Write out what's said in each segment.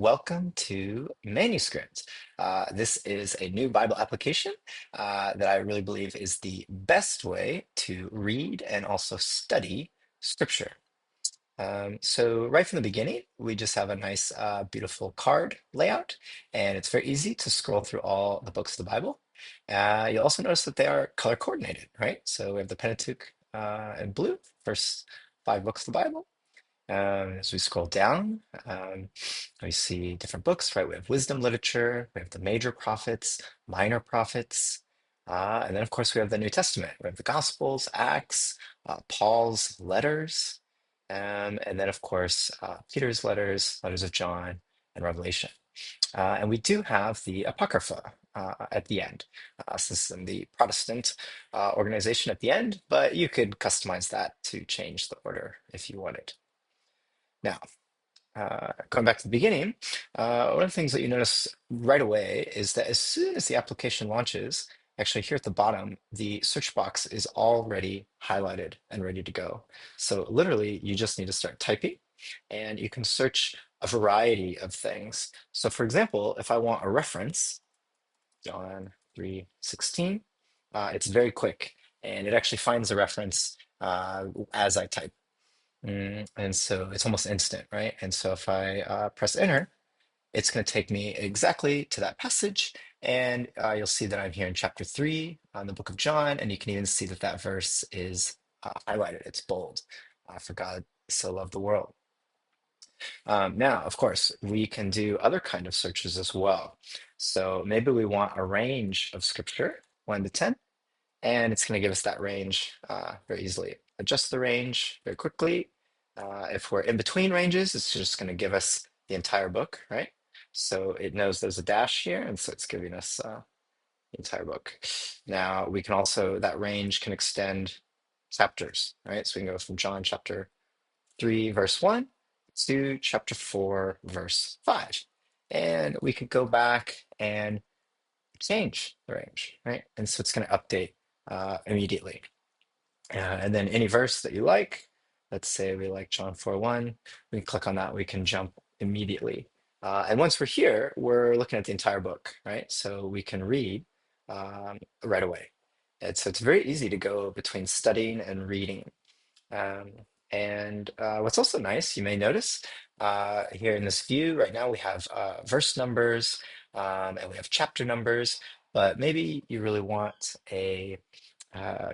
Welcome to Manuscript. This is a new Bible application that I really believe is the best way to read and also study Scripture. So right from the beginning, we just have a nice, beautiful card layout, and it's very easy to scroll through all the books of the Bible. You'll also notice that they are color coordinated, right? So we have the Pentateuch in blue, first five books of the Bible. As we scroll down, we see different books, right? We have wisdom literature, we have the major prophets, minor prophets, and then, of course, we have the New Testament. We have the Gospels, Acts, Paul's letters, and then, of course, Peter's letters, letters of John, and Revelation. And we do have the Apocrypha at the end. This is in the Protestant organization at the end, but you could customize that to change the order if you wanted. Now, going back to the beginning, one of the things that you notice right away is that as soon as the application launches, actually here at the bottom, the search box is already highlighted and ready to go. So literally, you just need to start typing and you can search a variety of things. So for example, if I want a reference, John 3:16, it's very quick and it actually finds a reference as I type. And so it's almost instant, right? And so if I press enter, it's going to take me exactly to that passage. And you'll see that I'm here in chapter 3 on the book of John. And you can even see that that verse is highlighted. It's bold. For God so loved the world. Now, of course, we can do other kind of searches as well. So maybe we want a range of scripture, 1 to 10, and it's going to give us that range very easily. Adjust the range very quickly. If we're in between ranges, it's just going to give us the entire book, right? So it knows there's a dash here, and so it's giving us the entire book. Now we can also, that range can extend chapters, right? So we can go from John chapter 3, verse 1 to chapter 4, verse 5. And we could go back and change the range, right? And so it's going to update immediately. And then any verse that you like, let's say we like John 4:1, we can click on that, we can jump immediately. And once we're here, we're looking at the entire book, right? So we can read right away. And so it's very easy to go between studying and reading. Um, and what's also nice, you may notice here in this view, right now we have verse numbers and we have chapter numbers, but maybe you really want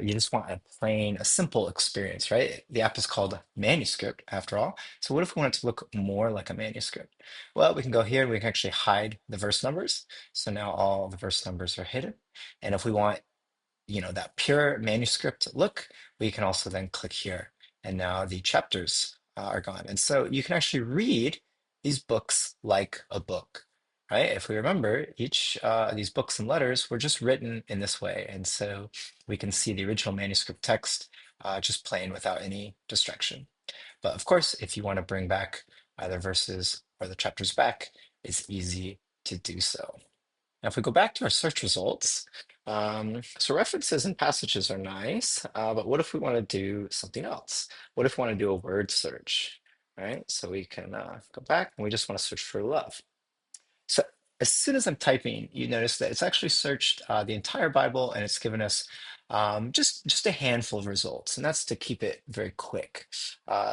you just want a simple experience, right? The app is called Manuscript after all. So what if we want it to look more like a manuscript? Well, we can go here and we can actually hide the verse numbers. So now all the verse numbers are hidden. And if we want that pure manuscript look, we can also then click here and now the chapters are gone. And so you can actually read these books like a book, right? If we remember, each these books and letters were just written in this way. And so we can see the original manuscript text just plain without any distraction. But of course, if you want to bring back either verses or the chapters back, it's easy to do so. Now, if we go back to our search results, so references and passages are nice, but what if we want to do something else? What if we want to do a word search, right? So we can go back and we just want to search for love. So as soon as I'm typing, you notice that it's actually searched the entire Bible and it's given us just a handful of results, and that's to keep it very quick.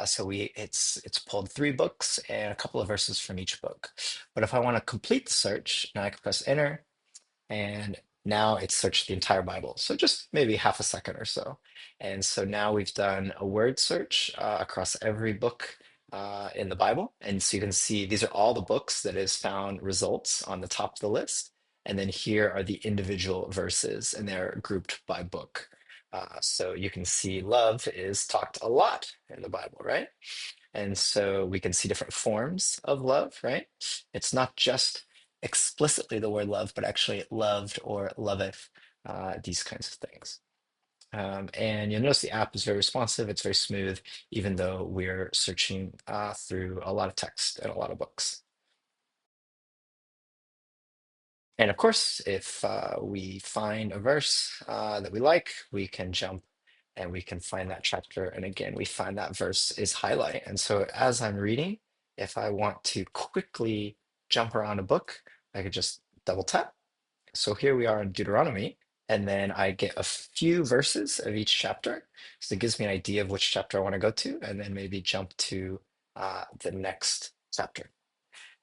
So it's pulled 3 books and a couple of verses from each book. But if I want to complete the search, now I can press enter, and now it's searched the entire Bible. So just maybe half a second or so. And so now we've done a word search across every book in the Bible. And so you can see these are all the books that has found results on the top of the list. And then here are the individual verses, and they're grouped by book. So you can see love is talked a lot in the Bible, right? And so we can see different forms of love, right? It's not just explicitly the word love, but actually loved or loveth, these kinds of things. And you'll notice the app is very responsive, it's very smooth, even though we're searching through a lot of text and a lot of books. And of course, if we find a verse that we like, we can jump and we can find that chapter. And again, we find that verse is highlight. And so as I'm reading, if I want to quickly jump around a book, I could just double tap. So here we are in Deuteronomy, and then I get a few verses of each chapter. So it gives me an idea of which chapter I want to go to, and then maybe jump to the next chapter.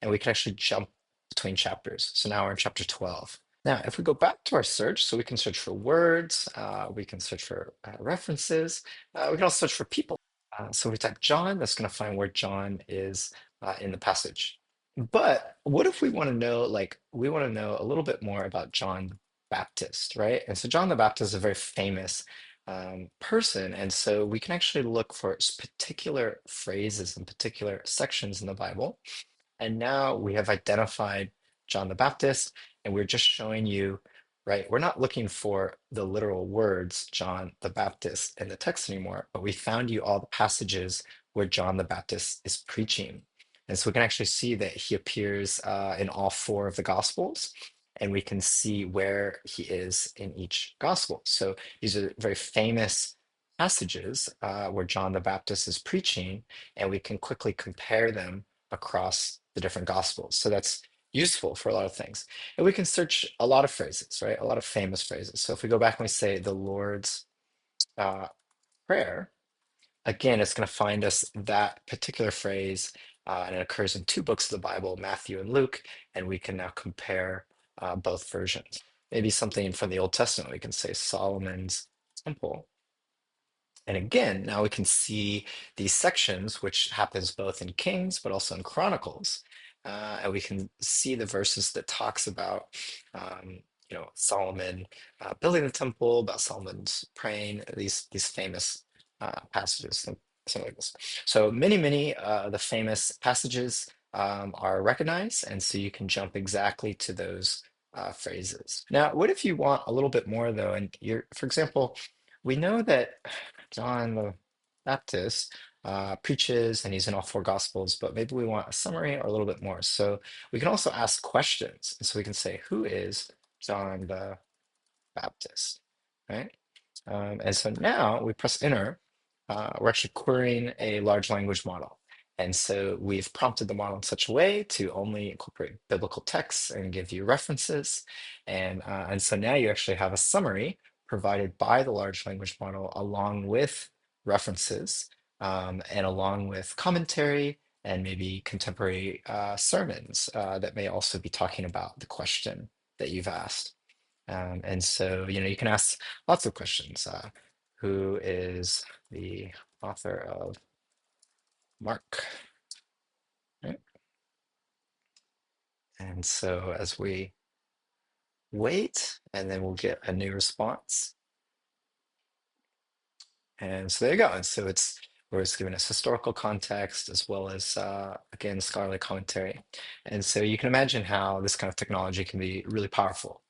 And we can actually jump between chapters. So now we're in chapter 12. Now, if we go back to our search, so we can search for words, we can search for references, we can also search for people. So we type John, that's going to find where John is in the passage. But what if we want to know, like, we want to know a little bit more about John the Baptist, right? And so John the Baptist is a very famous person. And so we can actually look for particular phrases and particular sections in the Bible, and now we have identified John the Baptist, and we're just showing you, right? We're not looking for the literal words, John the Baptist, in the text anymore, but we found you all the passages where John the Baptist is preaching. And so we can actually see that he appears in all four of the Gospels, and we can see where he is in each Gospel. So these are very famous passages where John the Baptist is preaching, and we can quickly compare them across the different gospels. So that's useful for a lot of things. And we can search a lot of phrases, right? A lot of famous phrases. So if we go back and we say the Lord's uh, Prayer, again, it's going to find us that particular phrase, and it occurs in two books of the Bible, Matthew and Luke, and we can now compare both versions. Maybe something from the Old Testament, we can say Solomon's Temple. And again, now we can see these sections, which happens both in Kings, but also in Chronicles. And we can see the verses that talks about, Solomon building the temple, about Solomon's praying, these famous passages, something like this. So many the famous passages are recognized, and so you can jump exactly to those phrases. Now, what if you want a little bit more though? And for example, we know that John the Baptist preaches and he's in all four gospels, but maybe we want a summary or a little bit more. So we can also ask questions. And so we can say, who is John the Baptist? Right? And so now we press enter, we're actually querying a large language model. And so we've prompted the model in such a way to only incorporate biblical texts and give you references. And so now you actually have a summary provided by the large language model along with references, and along with commentary and maybe contemporary sermons that may also be talking about the question that you've asked. And so, you can ask lots of questions. Who is the author of Mark? Right? And so as we wait, and then we'll get a new response. And so there you go. And so we're just giving us historical context as well as, again, scholarly commentary. And so you can imagine how this kind of technology can be really powerful.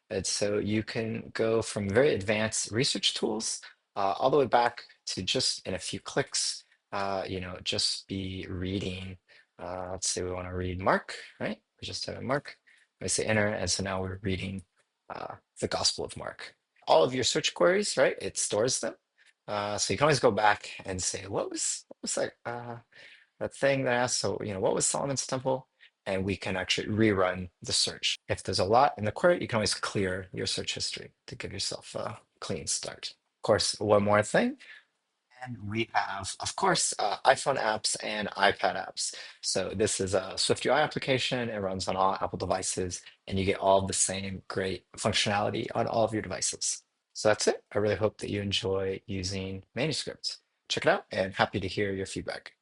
And so you can go from very advanced research tools all the way back to just in a few clicks, just be reading. Let's say we want to read Mark, right? We just have Mark. I say enter, and so now we're reading the Gospel of Mark. All of your search queries, right? It stores them. So you can always go back and say, what was that thing that I asked? So, what was Solomon's temple? And we can actually rerun the search. If there's a lot in the query, you can always clear your search history to give yourself a clean start. Of course, one more thing. And we have, of course, iPhone apps and iPad apps. So this is a SwiftUI application. It runs on all Apple devices, and you get all of the same great functionality on all of your devices. So that's it. I really hope that you enjoy using Manuscript. Check it out, and happy to hear your feedback.